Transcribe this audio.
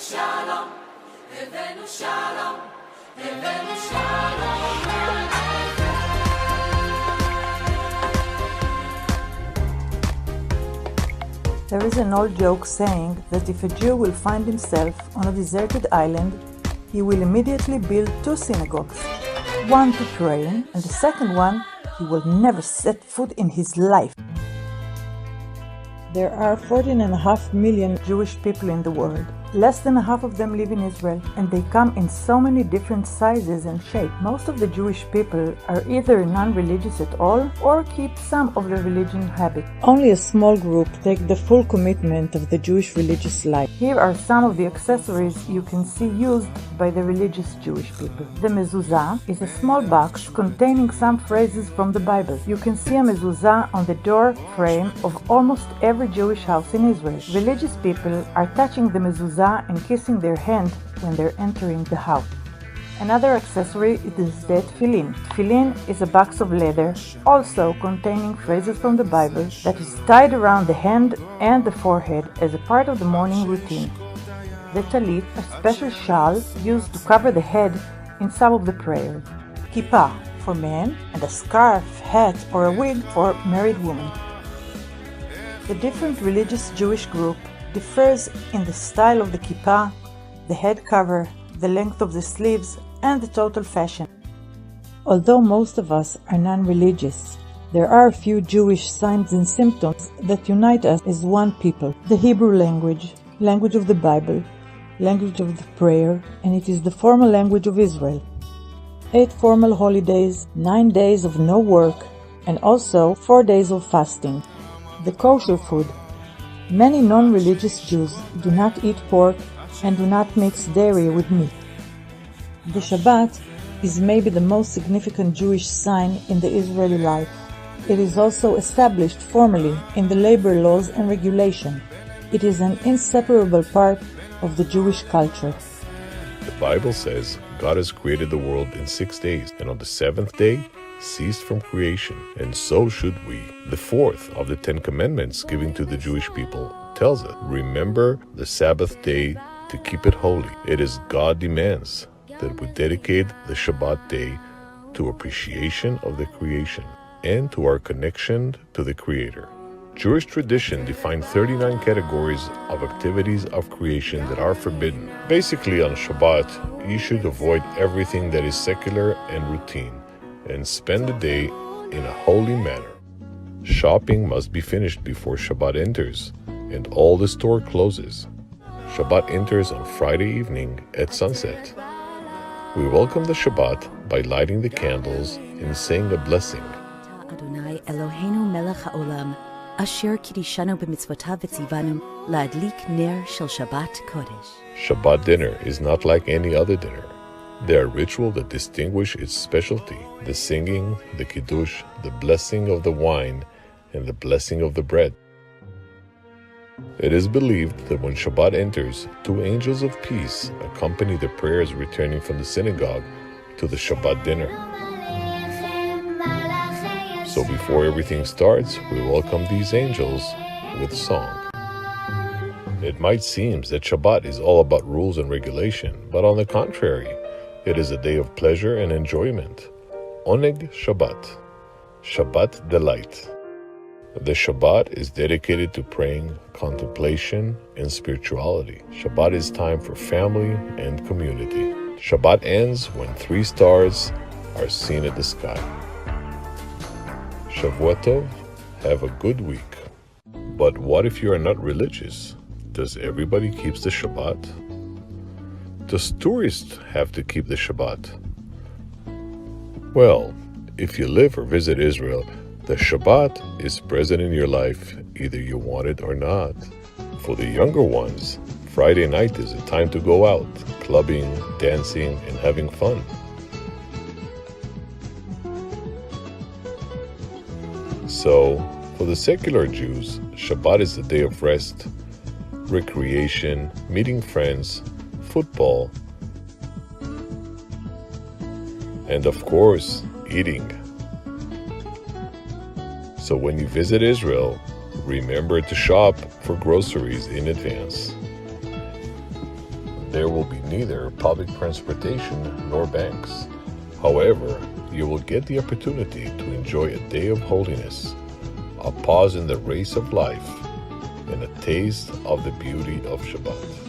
shalom, הבאנו shalom, הבאנו shalom There is an old joke saying that if a Jew will find himself on a deserted island, he will immediately build 2 synagogues, one to pray in, and the second one he will never set foot in his life. There are 14.5 million Jewish people in the world. Less than half of them live in Israel, and they come in so many different sizes and shapes. Most of the Jewish people are either non-religious at all or keep some of their religion habits. Only a small group take the full commitment of the Jewish religious life. Here are some of the accessories you can see used by the religious Jewish people. The mezuzah is a small box containing some phrases from the Bible. You can see a mezuzah on the door frame of almost every Jewish house in Israel. Religious people are touching the mezuzah and kissing their hand when they're entering the house. Another accessory is the tefillin. Tefillin is a box of leather, also containing phrases from the Bible, that is tied around the hand and the forehead as a part of the morning routine. The talit, a special shawl used to cover the head in some of the prayers. Kippah for men, and a scarf, hat, or a wig for married women. The different religious Jewish group differs in the style of the kippah, the head cover, the length of the sleeves, and the total fashion. Although most of us are non-religious, there are a few Jewish signs and symptoms that unite us as one people. The Hebrew language, language of the Bible, language of the prayer, and it is the formal language of Israel. 8 formal holidays, 9 days of no work, and also 4 days of fasting. The kosher food. Many non-religious Jews do not eat pork and do not mix dairy with meat. The Shabbat is maybe the most significant Jewish sign in the Israeli life. It is also established formally in the labor laws and regulation. It is an inseparable part of the Jewish culture. The Bible says God has created the world in 6 days, and on the 7th day ceased from creation, and so should we. The 4th of the 10 commandments given to the Jewish people tells us, remember the Sabbath day to keep it holy. It is God demands that we dedicate the Shabbat day to appreciation of the creation and to our connection to the Creator. Jewish tradition defined 39 categories of activities of creation that are forbidden. Basically, on Shabbat, you should avoid everything that is secular and routine, and spend the day in a holy manner. Shopping must be finished before Shabbat enters, and all the store closes. Shabbat enters on Friday evening at sunset. We welcome the Shabbat by lighting the candles and saying a blessing. Adonai Eloheinu melech haolam, asher kiddushanu b'mitzvotav v'tzivanu la'adlik ner shel Shabbat Kodesh. Shabbat dinner is not like any other dinner. There are rituals that distinguish its specialty: the singing, the kiddush, the blessing of the wine, and the blessing of the bread. It is believed that when Shabbat enters, 2 angels of peace accompany the prayers returning from the synagogue to the Shabbat dinner. So before everything starts, we welcome these angels with song. It might seem that Shabbat is all about rules and regulation, but on the contrary, it is a day of pleasure and enjoyment. Oneg Shabbat, Shabbat delight. The Shabbat is dedicated to praying, contemplation, and spirituality. Shabbat is time for family and community. Shabbat ends when 3 stars are seen at the sky. Shavua Tov, have a good week. But what if you are not religious? Does everybody keep the Shabbat? Does tourists have to keep the Shabbat? Well, if you live or visit Israel, the Shabbat is present in your life, either you want it or not. For the younger ones, Friday night is a time to go out, clubbing, dancing, and having fun. So, for the secular Jews, Shabbat is a day of rest, recreation, meeting friends, football, and of course, eating. So when you visit Israel, remember to shop for groceries in advance. There will be neither public transportation nor banks. However, you will get the opportunity to enjoy a day of holiness, a pause in the race of life, and a taste of the beauty of Shabbat.